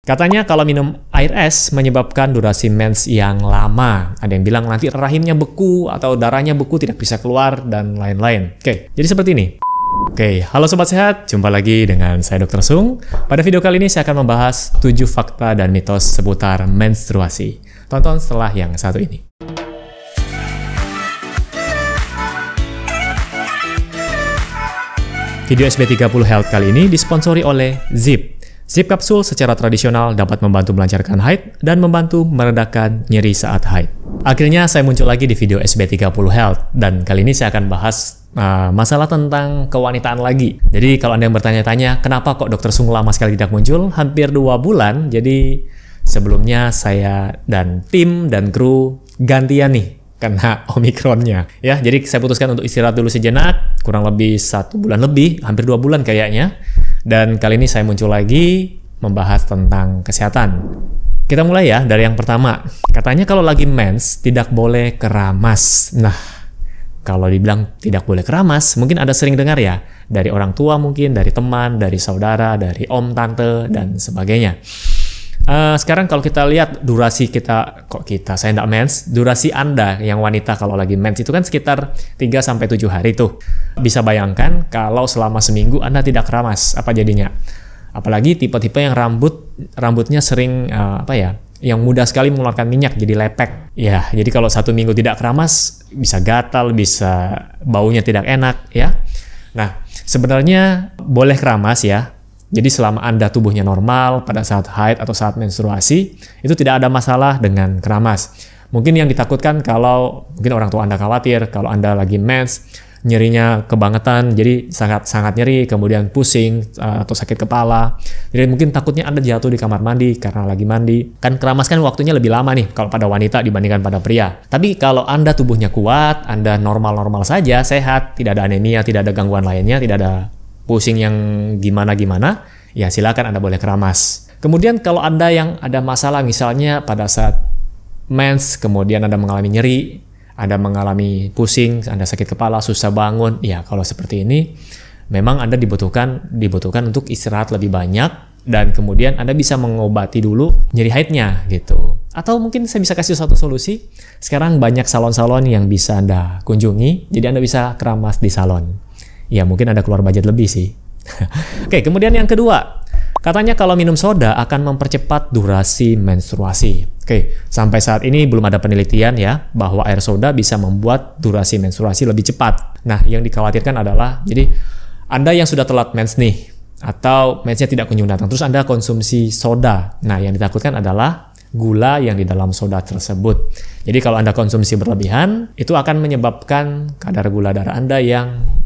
Katanya kalau minum air es menyebabkan durasi mens yang lama. Ada yang bilang nanti rahimnya beku atau darahnya beku tidak bisa keluar dan lain-lain. Oke, jadi seperti ini. Oke, halo Sobat Sehat, jumpa lagi dengan saya Dr. Sung. Pada video kali ini saya akan membahas 7 fakta dan mitos seputar menstruasi. Tonton setelah yang satu ini. Video SB30 Health kali ini disponsori oleh Zip. Zip kapsul secara tradisional dapat membantu melancarkan haid dan membantu meredakan nyeri saat haid. Akhirnya saya muncul lagi di video SB30 Health dan kali ini saya akan bahas masalah tentang kewanitaan lagi. Jadi kalau Anda yang bertanya-tanya kenapa kok Dr. Sung lama sekali tidak muncul, hampir 2 bulan. Jadi sebelumnya saya dan tim dan kru gantian nih kena Omikronnya. Ya, jadi saya putuskan untuk istirahat dulu sejenak, kurang lebih 1 bulan lebih, hampir 2 bulan kayaknya. Dan kali ini saya muncul lagi membahas tentang kesehatan. Kita mulai ya dari yang pertama. Katanya kalau lagi mens tidak boleh keramas. Nah, kalau dibilang tidak boleh keramas, mungkin ada sering dengar ya. Dari orang tua mungkin, dari teman, dari saudara, dari om, tante, dan sebagainya. Sekarang kalau kita lihat durasi saya enggak mens, durasi Anda yang wanita kalau lagi mens itu kan sekitar 3-7 hari tuh. Bisa bayangkan kalau selama seminggu Anda tidak keramas, apa jadinya? Apalagi tipe-tipe yang rambutnya sering yang mudah sekali mengeluarkan minyak jadi lepek. Ya, jadi kalau 1 minggu tidak keramas bisa gatal, bisa baunya tidak enak ya. Nah, sebenarnya boleh keramas ya. Jadi selama Anda tubuhnya normal pada saat haid atau saat menstruasi, itu tidak ada masalah dengan keramas. Mungkin yang ditakutkan kalau mungkin orang tua Anda khawatir kalau Anda lagi mens, nyerinya kebangetan, jadi sangat nyeri, kemudian pusing atau sakit kepala. Jadi mungkin takutnya Anda jatuh di kamar mandi karena lagi mandi. Kan keramas kan waktunya lebih lama nih kalau pada wanita dibandingkan pada pria. Tapi kalau Anda tubuhnya kuat, Anda normal-normal saja, sehat, tidak ada anemia, tidak ada gangguan lainnya, tidak ada pusing yang gimana-gimana, ya silakan Anda boleh keramas. Kemudian kalau Anda yang ada masalah misalnya pada saat mens, kemudian Anda mengalami nyeri, Anda mengalami pusing, Anda sakit kepala, susah bangun, ya kalau seperti ini memang Anda dibutuhkan untuk istirahat lebih banyak dan kemudian Anda bisa mengobati dulu nyeri haidnya gitu. Atau mungkin saya bisa kasih satu solusi. Sekarang banyak salon-salon yang bisa Anda kunjungi, jadi Anda bisa keramas di salon. Ya mungkin ada keluar budget lebih sih. Oke, kemudian yang kedua. Katanya kalau minum soda akan mempercepat durasi menstruasi. Oke, sampai saat ini belum ada penelitian ya bahwa air soda bisa membuat durasi menstruasi lebih cepat. Nah, yang dikhawatirkan adalah jadi Anda yang sudah telat mens nih atau mensnya tidak kunjung datang terus Anda konsumsi soda. Nah, yang ditakutkan adalah gula yang di dalam soda tersebut. Jadi kalau Anda konsumsi berlebihan, itu akan menyebabkan kadar gula darah Anda yang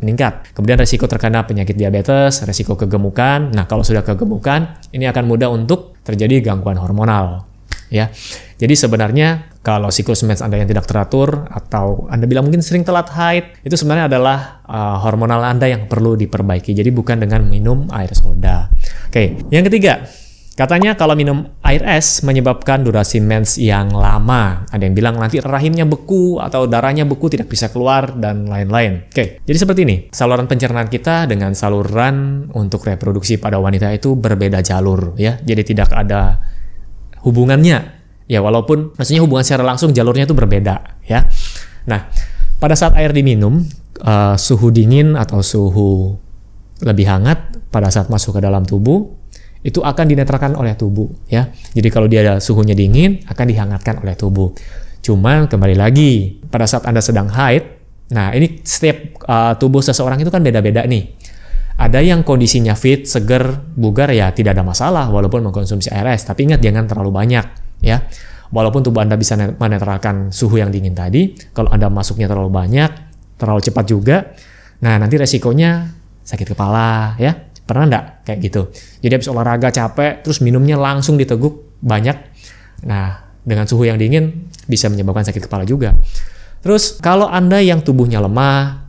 meningkat. Kemudian resiko terkena penyakit diabetes, resiko kegemukan. Nah, kalau sudah kegemukan, ini akan mudah untuk terjadi gangguan hormonal. Ya, jadi sebenarnya kalau siklus mens Anda yang tidak teratur atau Anda bilang mungkin sering telat haid, itu sebenarnya adalah hormonal Anda yang perlu diperbaiki. Jadi bukan dengan minum air soda. Oke, yang ketiga. Katanya kalau minum air es menyebabkan durasi mens yang lama. Ada yang bilang nanti rahimnya beku atau darahnya beku tidak bisa keluar dan lain-lain. Oke, jadi seperti ini. Saluran pencernaan kita dengan saluran untuk reproduksi pada wanita itu berbeda jalur ya. Jadi tidak ada hubungannya. Ya walaupun maksudnya hubungan secara langsung jalurnya itu berbeda ya. Nah, pada saat air diminum, suhu dingin atau suhu lebih hangat pada saat masuk ke dalam tubuh itu akan dinetralkan oleh tubuh ya. Jadi kalau dia ada suhunya dingin akan dihangatkan oleh tubuh. Cuman kembali lagi pada saat Anda sedang haid, nah ini setiap tubuh seseorang itu kan beda-beda nih. Ada yang kondisinya fit, seger, bugar ya tidak ada masalah walaupun mengkonsumsi air es. Tapi ingat jangan terlalu banyak ya. Walaupun tubuh Anda bisa menetralkan suhu yang dingin tadi, kalau Anda masuknya terlalu banyak, terlalu cepat juga, nah nanti resikonya sakit kepala ya. Pernah enggak kayak gitu? Jadi habis olahraga capek, terus minumnya langsung diteguk banyak. Nah, dengan suhu yang dingin bisa menyebabkan sakit kepala juga. Terus kalau Anda yang tubuhnya lemah,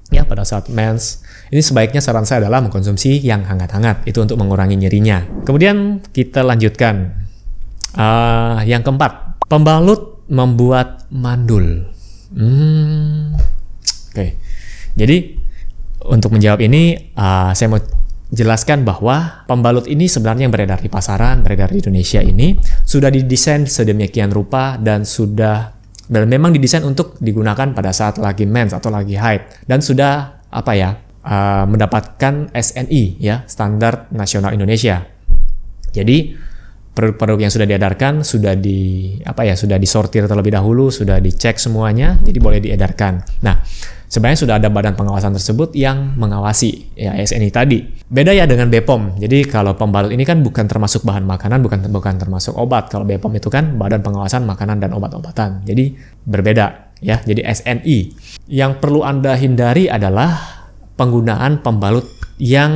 ya pada saat mens, ini sebaiknya saran saya adalah mengkonsumsi yang hangat-hangat. Itu untuk mengurangi nyerinya. Kemudian kita lanjutkan. Yang keempat, pembalut membuat mandul. Oke. Jadi untuk menjawab ini, saya mau jelaskan bahwa pembalut ini sebenarnya yang beredar di pasaran, beredar di Indonesia ini sudah didesain sedemikian rupa dan memang didesain untuk digunakan pada saat lagi mens atau lagi haid, dan sudah mendapatkan SNI ya, Standar Nasional Indonesia. Jadi produk-produk yang sudah diedarkan sudah disortir terlebih dahulu, sudah dicek semuanya, jadi boleh diedarkan. Nah, sebenarnya sudah ada badan pengawasan tersebut yang mengawasi ya SNI tadi. Beda ya dengan BPOM. Jadi kalau pembalut ini kan bukan termasuk bahan makanan, bukan termasuk obat. Kalau BPOM itu kan Badan Pengawasan Makanan dan Obat-obatan. Jadi berbeda ya. Jadi SNI. Yang perlu Anda hindari adalah penggunaan pembalut yang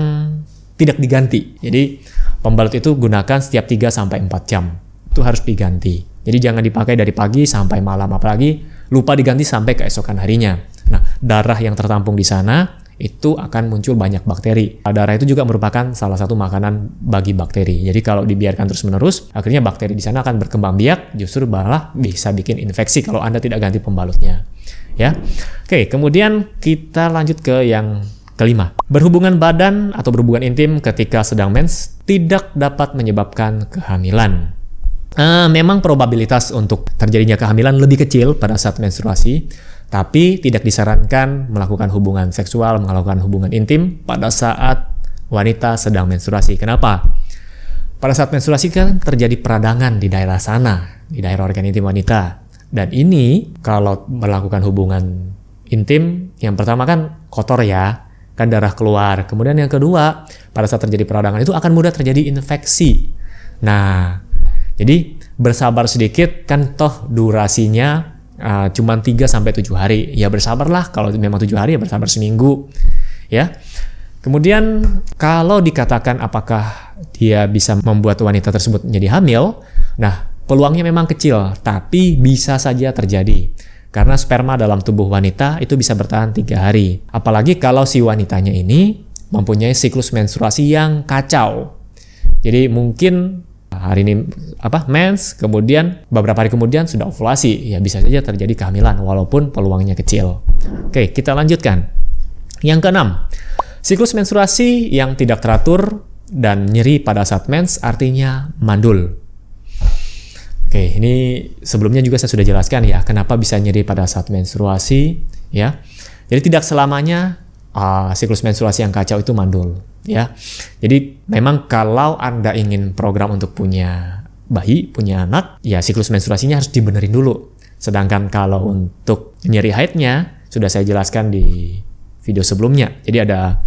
tidak diganti. Jadi pembalut itu gunakan setiap 3-4 jam. Itu harus diganti. Jadi jangan dipakai dari pagi sampai malam, apalagi lupa diganti sampai keesokan harinya. Nah, darah yang tertampung di sana itu akan muncul banyak bakteri. Darah itu juga merupakan salah satu makanan bagi bakteri. Jadi kalau dibiarkan terus-menerus, akhirnya bakteri di sana akan berkembang biak, justru malah bisa bikin infeksi kalau Anda tidak ganti pembalutnya. Ya. Oke, kemudian kita lanjut ke yang kelima. Berhubungan badan atau berhubungan intim ketika sedang mens tidak dapat menyebabkan kehamilan. Memang probabilitas untuk terjadinya kehamilan lebih kecil pada saat menstruasi, tapi tidak disarankan melakukan hubungan seksual, melakukan hubungan intim pada saat wanita sedang menstruasi. Kenapa? Pada saat menstruasi kan terjadi peradangan di daerah sana, di daerah organ intim wanita. Dan ini kalau melakukan hubungan intim, yang pertama kan kotor ya, kan darah keluar. Kemudian yang kedua, pada saat terjadi peradangan itu akan mudah terjadi infeksi. Nah, jadi bersabar sedikit, kan toh durasinya cuma 3-7 hari. Ya bersabarlah, kalau memang 7 hari ya bersabar seminggu. Ya. Kemudian kalau dikatakan apakah dia bisa membuat wanita tersebut menjadi hamil, nah peluangnya memang kecil, tapi bisa saja terjadi. Karena sperma dalam tubuh wanita itu bisa bertahan 3 hari. Apalagi kalau si wanitanya ini mempunyai siklus menstruasi yang kacau. Jadi mungkin hari ini mens, kemudian beberapa hari kemudian sudah ovulasi. Ya bisa saja terjadi kehamilan walaupun peluangnya kecil. Oke, kita lanjutkan. Yang keenam, siklus menstruasi yang tidak teratur dan nyeri pada saat mens artinya mandul. Oke, ini sebelumnya juga saya sudah jelaskan ya, kenapa bisa nyeri pada saat menstruasi, ya. Jadi tidak selamanya siklus menstruasi yang kacau itu mandul, ya. Jadi memang kalau Anda ingin program untuk punya bayi, punya anak, ya siklus menstruasinya harus dibenerin dulu. Sedangkan kalau untuk nyeri haidnya, sudah saya jelaskan di video sebelumnya. Jadi ada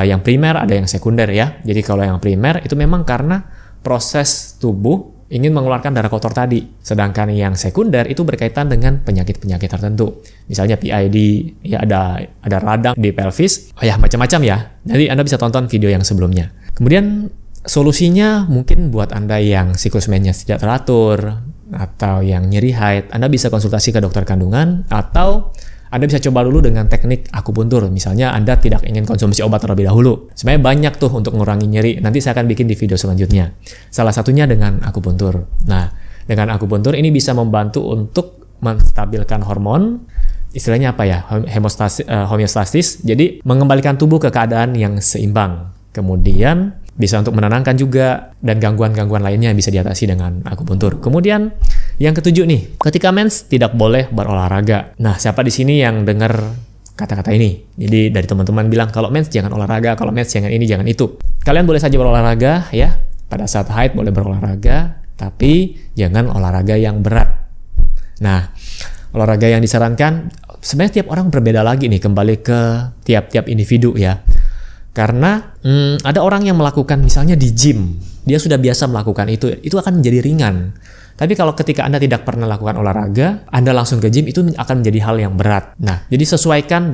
yang primer, ada yang sekunder ya. Jadi kalau yang primer itu memang karena proses tubuh ingin mengeluarkan darah kotor tadi. Sedangkan yang sekunder itu berkaitan dengan penyakit-penyakit tertentu. Misalnya PID, ya ada radang di pelvis, ya macam-macam ya. Jadi Anda bisa tonton video yang sebelumnya. Kemudian solusinya mungkin buat Anda yang siklus mensnya tidak teratur atau yang nyeri haid, Anda bisa konsultasi ke dokter kandungan atau Anda bisa coba dulu dengan teknik akupuntur. Misalnya Anda tidak ingin konsumsi obat terlebih dahulu. Sebenarnya banyak tuh untuk mengurangi nyeri. Nanti saya akan bikin di video selanjutnya. Salah satunya dengan akupuntur. Nah, dengan akupuntur ini bisa membantu untuk menstabilkan hormon. Istilahnya apa ya? Homeostasis. Jadi mengembalikan tubuh ke keadaan yang seimbang. Kemudian bisa untuk menenangkan juga, dan gangguan-gangguan lainnya bisa diatasi dengan akupuntur. Kemudian yang ketujuh nih, ketika mens tidak boleh berolahraga. Nah, siapa di sini yang dengar kata-kata ini? Jadi dari teman-teman bilang kalau mens jangan olahraga, kalau mens jangan ini, jangan itu. Kalian boleh saja berolahraga ya, pada saat haid boleh berolahraga, tapi jangan olahraga yang berat. Nah, olahraga yang disarankan sebenarnya tiap orang berbeda lagi nih, kembali ke tiap-tiap individu ya. Karena ada orang yang melakukan misalnya di gym, dia sudah biasa melakukan itu akan menjadi ringan. Tapi kalau ketika Anda tidak pernah lakukan olahraga, Anda langsung ke gym, itu akan menjadi hal yang berat. Nah, jadi sesuaikan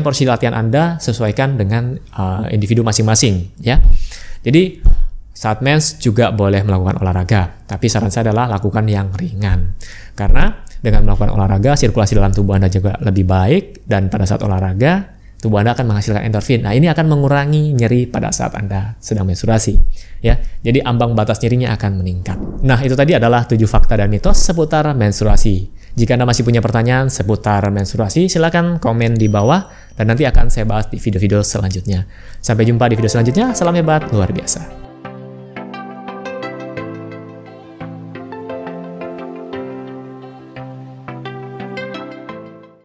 porsi latihan Anda, sesuaikan dengan individu masing-masing, ya. Jadi saat mens juga boleh melakukan olahraga, tapi saran saya adalah lakukan yang ringan. Karena dengan melakukan olahraga, sirkulasi dalam tubuh Anda juga lebih baik, dan pada saat olahraga, tubuh Anda akan menghasilkan endorfin. Nah, ini akan mengurangi nyeri pada saat Anda sedang menstruasi. Ya, jadi ambang batas nyerinya akan meningkat. Nah, itu tadi adalah 7 fakta dan mitos seputar menstruasi. Jika Anda masih punya pertanyaan seputar menstruasi, silakan komen di bawah dan nanti akan saya bahas di video-video selanjutnya. Sampai jumpa di video selanjutnya. Salam hebat luar biasa.